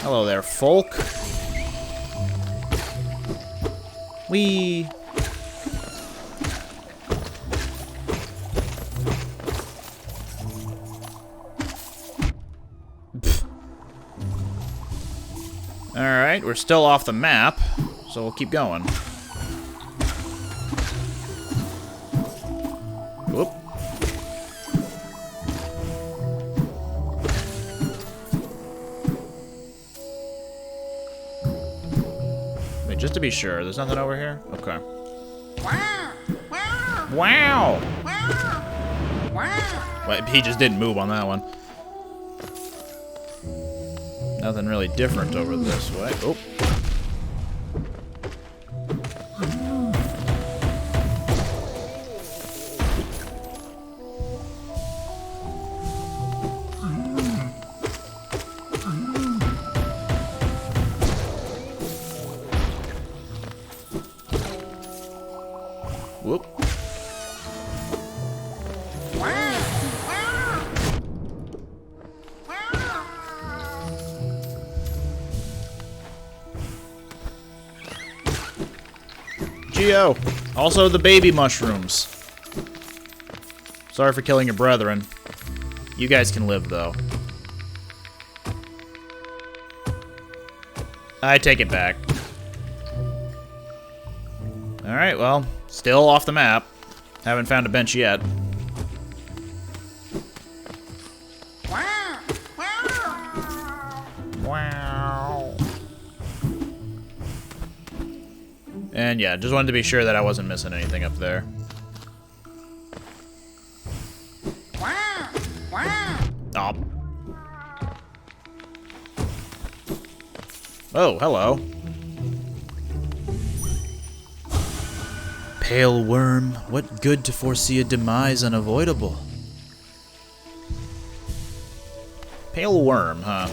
Hello there, folk. Whee! Alright, we're still off the map, so we'll keep going. Whoop. Wait, just to be sure, there's nothing over here? Okay. Wow! Wait, he just didn't move on that one. Nothing really different over this way. Oh. Whoop. Geo. Also the baby mushrooms. Sorry for killing your brethren. You guys can live, though. I take it back. Alright, well, still off the map. Haven't found a bench yet. Wow. And yeah, just wanted to be sure that I wasn't missing anything up there. Oh. Oh, hello. Pale worm, what good to foresee a demise unavoidable? Pale worm, huh?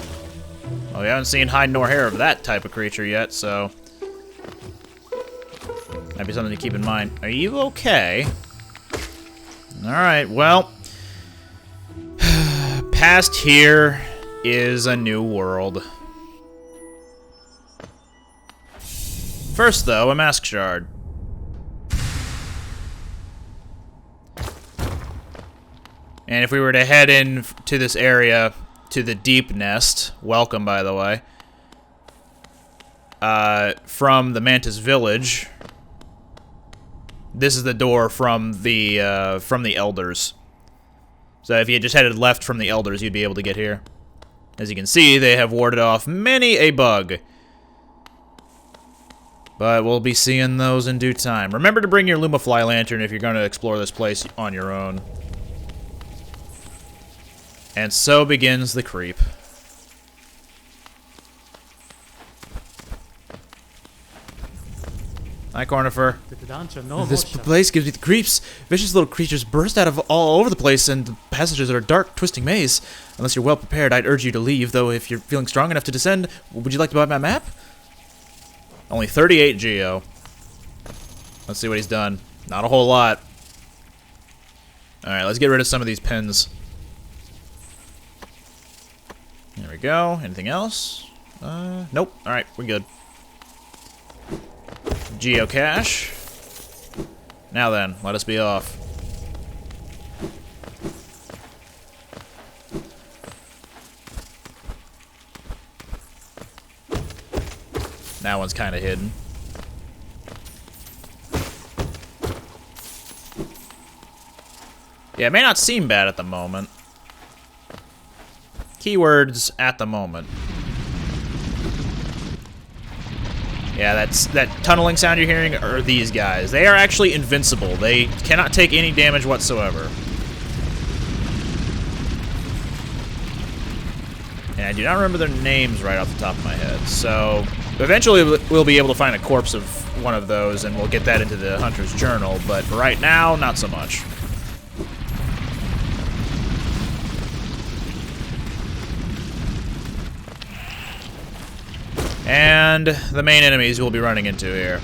Well, we haven't seen hide nor hair of that type of creature yet, so... might be something to keep in mind. Are you okay? Alright, well... past here is a new world. First, though, a mask shard. And if we were to head in to this area, to the Deepnest, welcome, by the way, from the Mantis Village, this is the door from the Elders. So if you just headed left from the Elders, you'd be able to get here. As you can see, they have warded off many a bug. But we'll be seeing those in due time. Remember to bring your Lumafly lantern if you're going to explore this place on your own. And so begins the creep. Hi, Cornifer. This place gives me the creeps. Vicious little creatures burst out of all over the place, and the passages are a dark, twisting maze. Unless you're well prepared, I'd urge you to leave, though if you're feeling strong enough to descend, would you like to buy my map? Only 38 Geo. Let's see what he's done. Not a whole lot. Alright, let's get rid of some of these pins. There we go. Anything else? Nope. Alright, we're good. Geocache. Now then, let us be off. That one's kind of hidden. Yeah, it may not seem bad at the moment. Keywords at the moment. Yeah, that tunneling sound you're hearing are these guys. They are actually invincible. They cannot take any damage whatsoever. And I do not remember their names right off the top of my head. So, eventually we'll be able to find a corpse of one of those, and we'll get that into the Hunter's Journal. But for right now, not so much. And the main enemies we'll be running into here.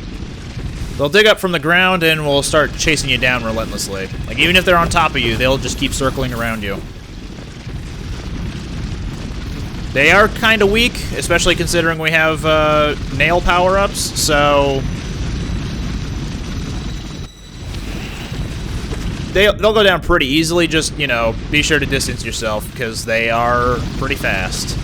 They'll dig up from the ground and will start chasing you down relentlessly. Like, even if they're on top of you, they'll just keep circling around you. They are kind of weak, especially considering we have nail power-ups, so... They'll go down pretty easily, just, you know, be sure to distance yourself, because they are pretty fast.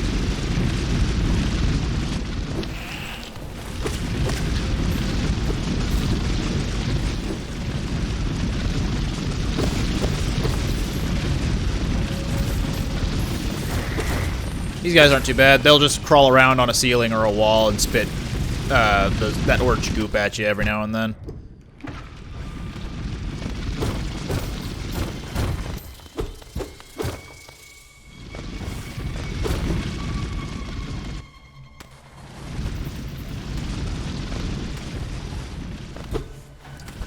These guys aren't too bad. They'll just crawl around on a ceiling or a wall and spit that orange goop at you every now and then.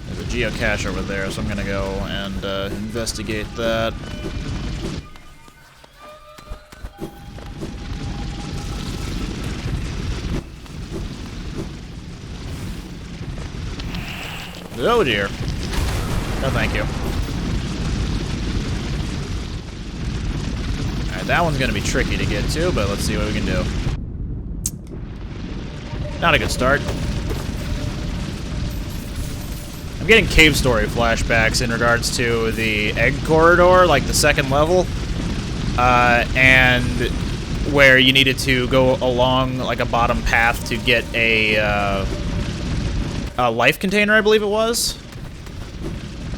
There's a geocache over there, so I'm gonna go and investigate that. Oh dear. No thank you. Alright, that one's gonna be tricky to get to, but let's see what we can do. Not a good start. I'm getting cave story flashbacks in regards to the egg corridor, like the second level. And where you needed to go along like a bottom path to get a life container, I believe it was.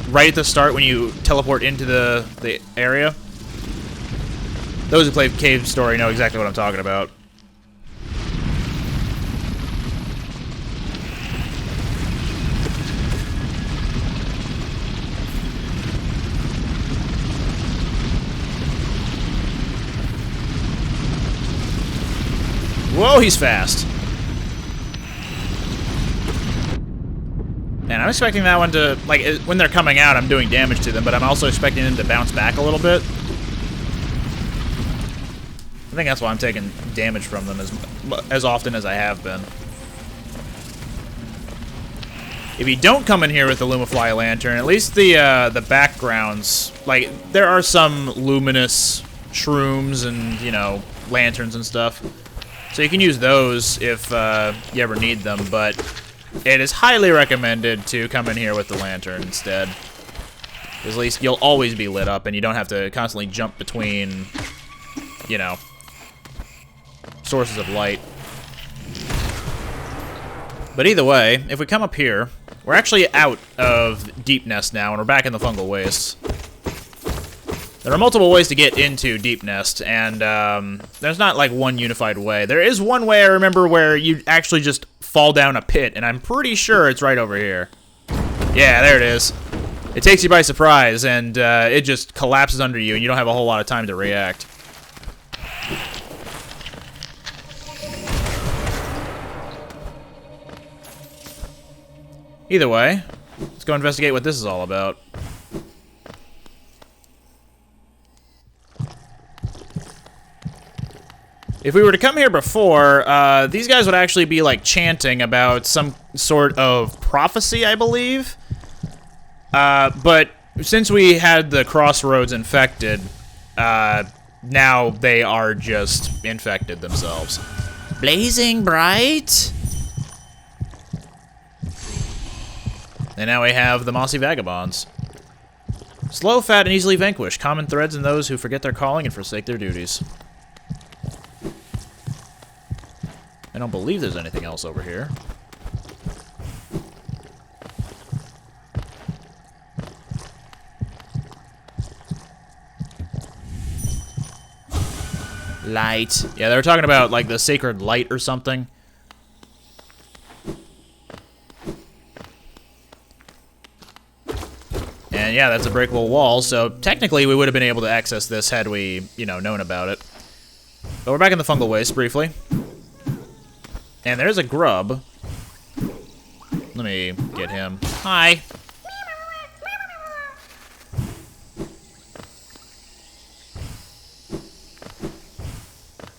Right at the start when you teleport into the area. Those who played Cave Story know exactly what I'm talking about. Whoa, he's fast. And I'm expecting that one to, like, when they're coming out, I'm doing damage to them, but I'm also expecting them to bounce back a little bit. I think that's why I'm taking damage from them as often as I have been. If you don't come in here with the Lumifly Lantern, at least the backgrounds, like, there are some luminous shrooms and, you know, lanterns and stuff. So you can use those if you ever need them, but it is highly recommended to come in here with the lantern instead. At least you'll always be lit up and you don't have to constantly jump between, you know, sources of light. But either way, if we come up here, we're actually out of Deepnest now and we're back in the Fungal Wastes. There are multiple ways to get into Deepnest, and there's not like one unified way. There is one way I remember where you actually just fall down a pit, and I'm pretty sure it's right over here. Yeah, there it is. It takes you by surprise, and it just collapses under you, and you don't have a whole lot of time to react. Either way, let's go investigate what this is all about. If we were to come here before, these guys would actually be, like, chanting about some sort of prophecy, I believe. But since we had the crossroads infected, now they are just infected themselves. Blazing bright! And now we have the Mossy Vagabonds. Slow, fat, and easily vanquished. Common threads in those who forget their calling and forsake their duties. I don't believe there's anything else over here. Light. Yeah, they were talking about, like, the sacred light or something. And yeah, that's a breakable wall, so technically we would have been able to access this had we, you know, known about it. But we're back in the Fungal Wastes briefly. And there's a grub. Let me get him. Hi.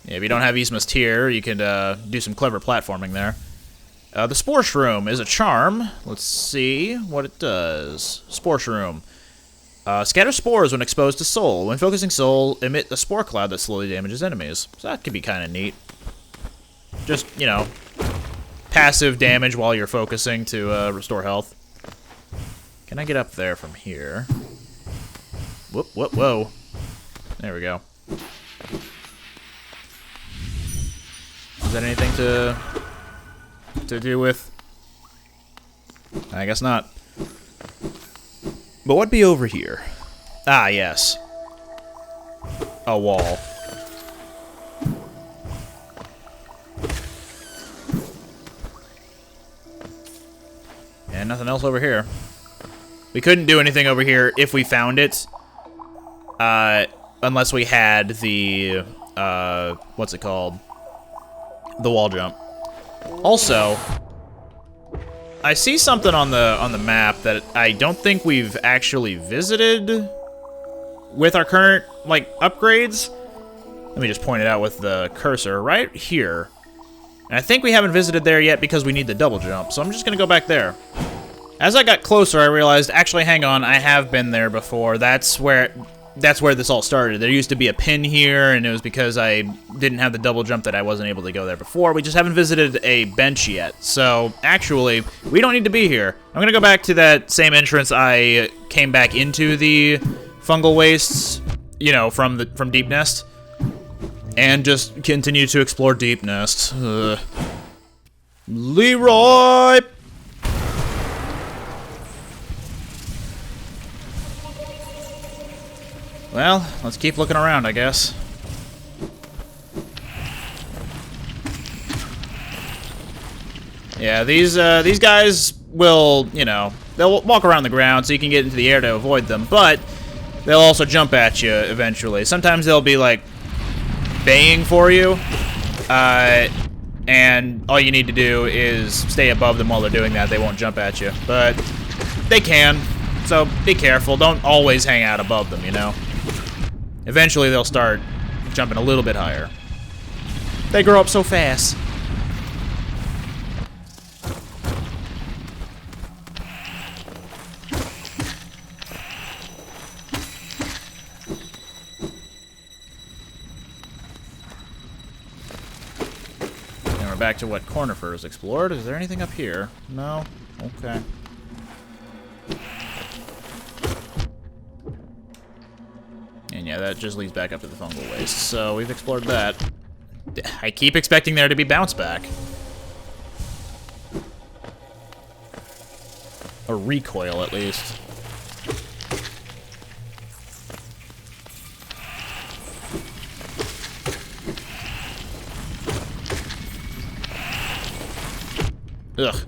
Yeah, if you don't have Eastmist here, you can do some clever platforming there. The Spore Shroom is a charm. Let's see what it does. Spore Shroom. Scatter spores when exposed to soul. When focusing soul, emit a spore cloud that slowly damages enemies. So that could be kind of neat. Just, you know, passive damage while you're focusing to restore health. Can I get up there from here? Whoop, whoop, whoa. There we go. Is that anything to do with? I guess not. But what'd be over here? Ah, yes. A wall. And nothing else over here. We couldn't do anything over here if we found it. Unless we had the, what's it called? The wall jump. Also, I see something on the map that I don't think we've actually visited with our current, like, upgrades. Let me just point it out with the cursor right here. And I think we haven't visited there yet because we need the double jump, so I'm just gonna go back there. As I got closer, I realized, actually, hang on, I have been there before. That's where this all started. There used to be a pin here, and it was because I didn't have the double jump that I wasn't able to go there before. We just haven't visited a bench yet. So, actually, we don't need to be here. I'm gonna go back to that same entrance I came back into the Fungal Wastes, you know, from Deepnest, and just continue to explore Deepnest. Leroy! Well, let's keep looking around, I guess. Yeah, these guys will, you know, they'll walk around the ground so you can get into the air to avoid them, but they'll also jump at you eventually. Sometimes they'll be, like, baying for you, and all you need to do is stay above them while they're doing that. They won't jump at you, but they can, so be careful. Don't always hang out above them, you know? Eventually, they'll start jumping a little bit higher. They grow up so fast. And we're back to what Cornifer has explored. Is there anything up here? No? Okay. And yeah, that just leads back up to the Fungal Wastes. So we've explored that. I keep expecting there to be bounce back. A recoil, at least. Ugh.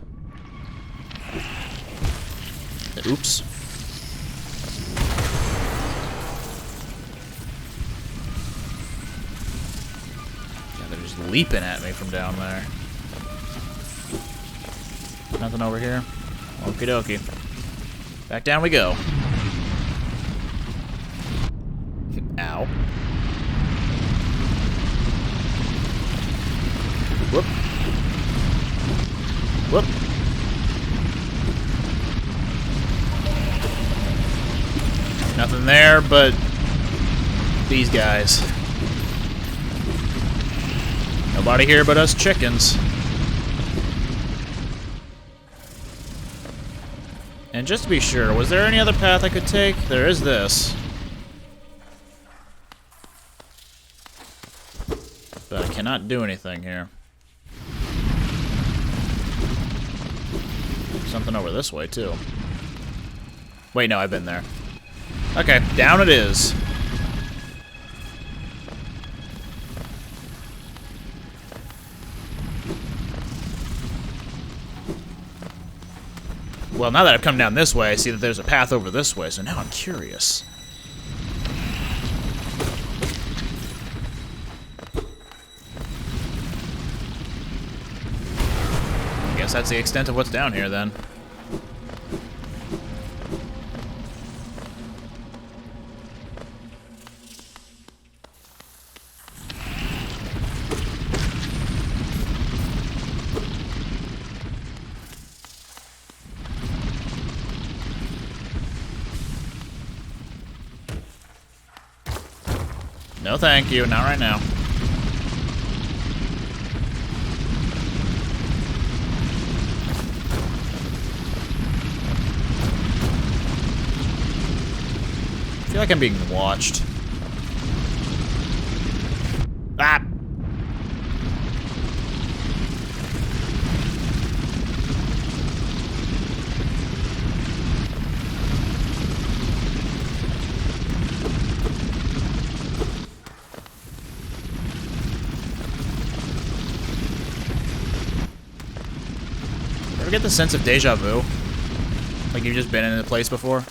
Oops. Leaping at me from down there. Nothing over here. Okie dokie. Back down we go. Ow. Whoop. Whoop. Nothing there but these guys. Nobody here but us chickens. And just to be sure, was there any other path I could take? There is this. But I cannot do anything here. Something over this way, too. Wait, no, I've been there. Okay, down it is. Well, now that I've come down this way, I see that there's a path over this way, so now I'm curious. I guess that's the extent of what's down here, then. No thank you, not right now. I feel like I'm being watched. Ah! Ever get the sense of deja vu? Like you've just been in a place before?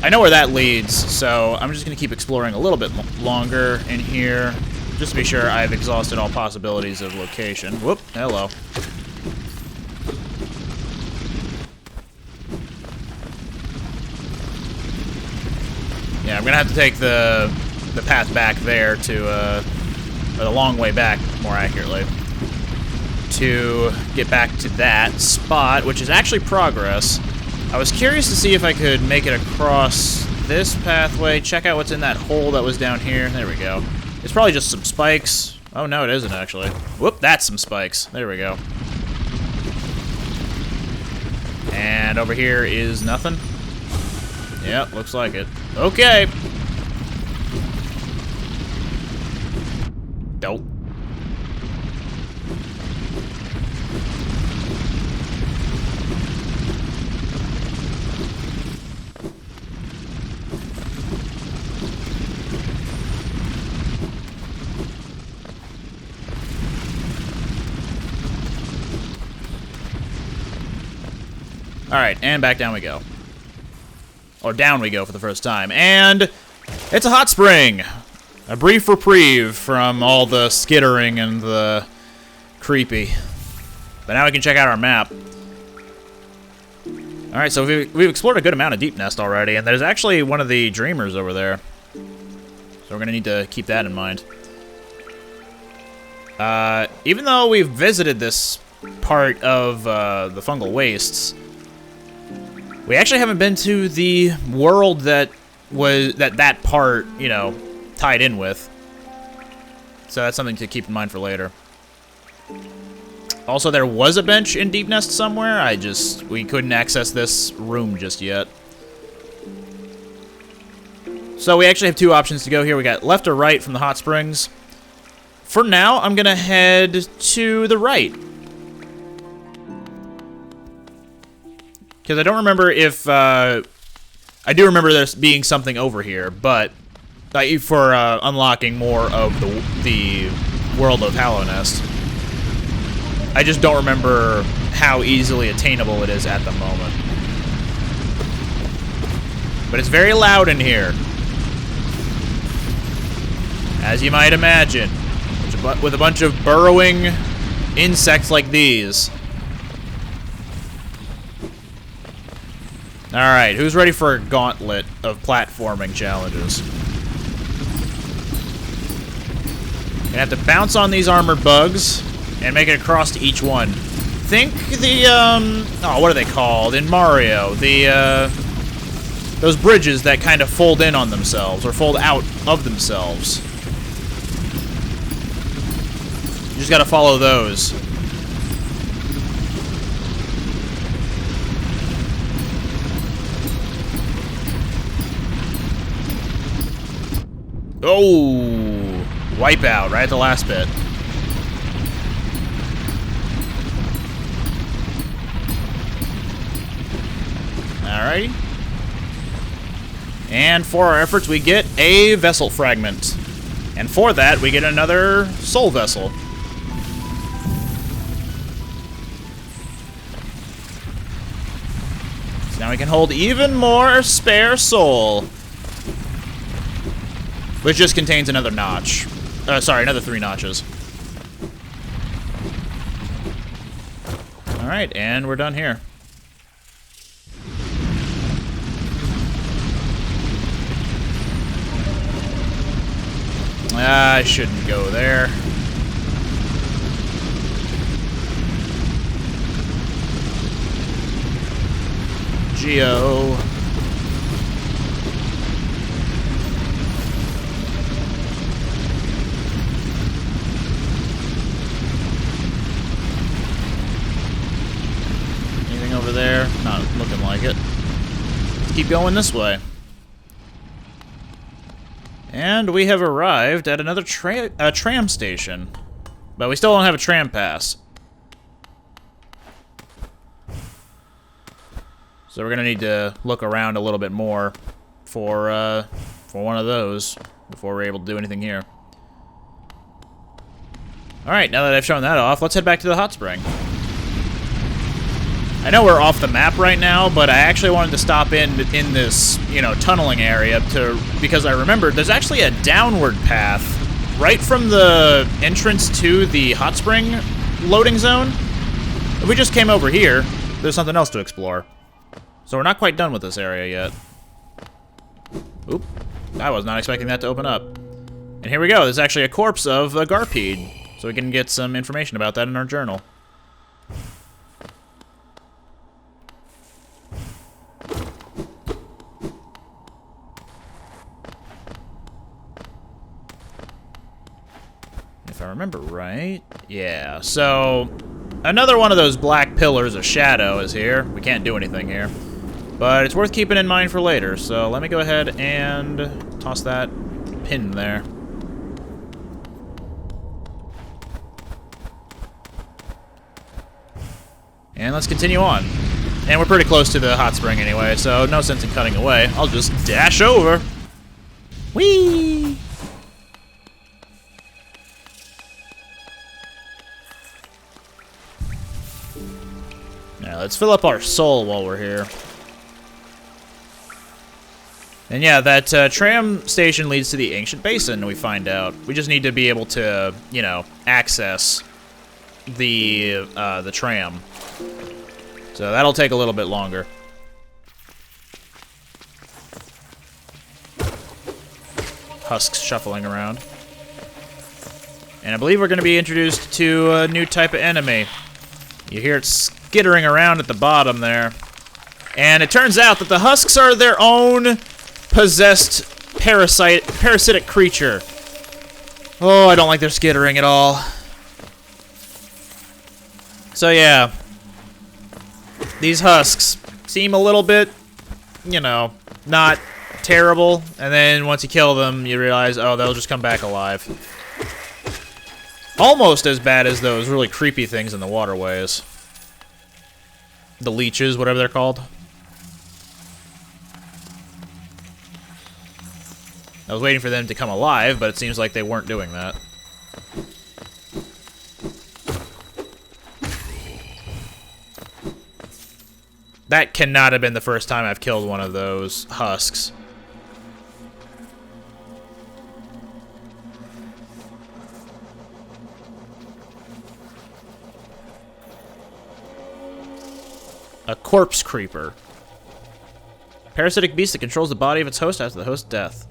I know where that leads, so I'm just gonna keep exploring a little bit longer in here, just to be sure I've exhausted all possibilities of location. Whoop, hello. Yeah, I'm gonna have to take the path back there to, or the long way back, more accurately, to get back to that spot, which is actually progress. I was curious to see if I could make it across this pathway, check out what's in that hole that was down here. There we go. It's probably just some spikes. Oh, no, it isn't, actually. Whoop, that's some spikes. There we go. And over here is nothing. Yep, looks like it. Okay. Dope. Alright, and back down we go. Or down we go for the first time. And it's a hot spring! A brief reprieve from all the skittering and the creepy. But now we can check out our map. Alright, so we've explored a good amount of Deepnest already, and there's actually one of the dreamers over there. So we're gonna need to keep that in mind. Even though we've visited this part of the Fungal Wastes, we actually haven't been to the world that was that part, you know, tied in with. So that's something to keep in mind for later. Also, there was a bench in Deepnest somewhere. We couldn't access this room just yet. So we actually have two options to go here. We got left or right from the hot springs. For now, I'm gonna head to the right. Because I don't remember if, I do remember there being something over here, but for unlocking more of the world of Hallownest. I just don't remember how easily attainable it is at the moment. But it's very loud in here. As you might imagine. With a bunch of burrowing insects like these. Alright, who's ready for a gauntlet of platforming challenges? Gonna have to bounce on these armored bugs and make it across to each one. Think the, oh, what are they called? In Mario, those bridges that kind of fold in on themselves, or fold out of themselves. You just gotta follow those. Oh, wipeout right at the last bit. Alrighty. And for our efforts, we get a vessel fragment. And for that, we get another soul vessel. So now we can hold even more spare soul. Which just contains another notch. Sorry, another 3 notches. Alright, and we're done here. I shouldn't go there. Geo. going this way. And we have arrived at another tram station. But we still don't have a tram pass. So we're gonna need to look around a little bit more for one of those before we're able to do anything here. Alright, now that I've shown that off, let's head back to the hot spring. I know we're off the map right now, but I actually wanted to stop in this, you know, tunneling area because I remembered there's actually a downward path right from the entrance to the hot spring loading zone. If we just came over here, there's something else to explore. So we're not quite done with this area yet. Oop. I was not expecting that to open up. And here we go. There's actually a corpse of a Garpede. So we can get some information about that in our journal. If I remember right. Yeah, so another one of those black pillars of shadow is here. We can't do anything here. But it's worth keeping in mind for later, so let me go ahead and toss that pin there. And let's continue on. And we're pretty close to the hot spring anyway, so no sense in cutting away. I'll just dash over. Whee! Now let's fill up our soul while we're here. And yeah, that tram station leads to the ancient basin, we find out. We just need to be able to, you know, access the tram. So that'll take a little bit longer. Husks shuffling around. And I believe we're going to be introduced to a new type of enemy. You hear it skittering around at the bottom there. And it turns out that the husks are their own possessed parasitic creature. Oh, I don't like their skittering at all. So yeah, these husks seem a little bit, you know, not terrible, and then once you kill them, you realize, oh, they'll just come back alive. Almost as bad as those really creepy things in the waterways. The leeches, whatever they're called. I was waiting for them to come alive, but it seems like they weren't doing that. That cannot have been the first time I've killed one of those husks. A corpse creeper. Parasitic beast that controls the body of its host after the host's death.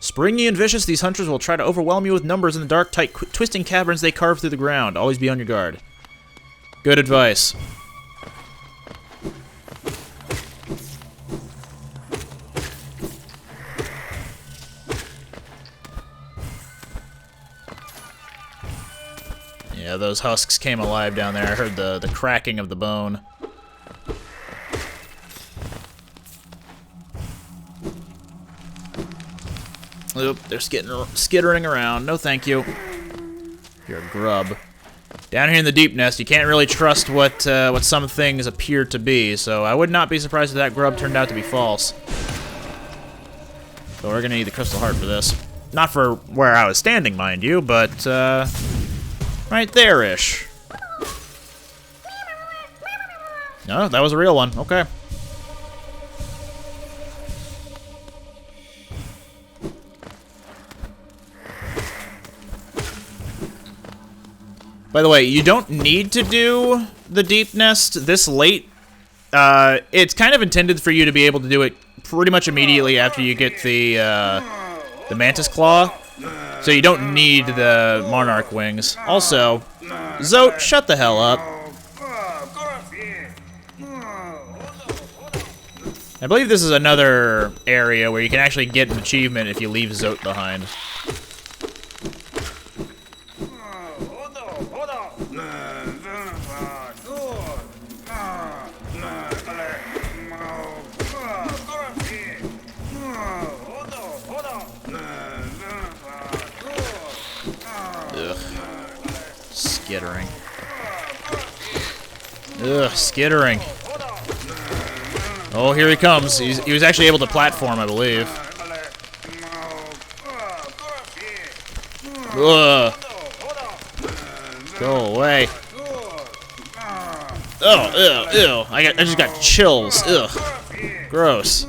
Springy and vicious, these hunters will try to overwhelm you with numbers in the dark, tight, twisting caverns they carve through the ground. Always be on your guard. Good advice. Yeah, those husks came alive down there. I heard the cracking of the bone. Oop, they're skittering around. No thank you. You're a grub. Down here in the Deepnest, you can't really trust what some things appear to be, so I would not be surprised if that grub turned out to be false. So we're gonna need the crystal heart for this. Not for where I was standing, mind you, but right there-ish. No, that was a real one. Okay. By the way, you don't need to do the Deepnest this late. It's kind of intended for you to be able to do it pretty much immediately after you get the Mantis Claw. So you don't need the Monarch Wings. Also, Zote, shut the hell up. I believe this is another area where you can actually get an achievement if you leave Zote behind. skittering. Ugh, skittering. Oh, here he comes. He was actually able to platform, I believe. Ugh. Go away. Oh, ew, ew. I just got chills. Ugh. Gross.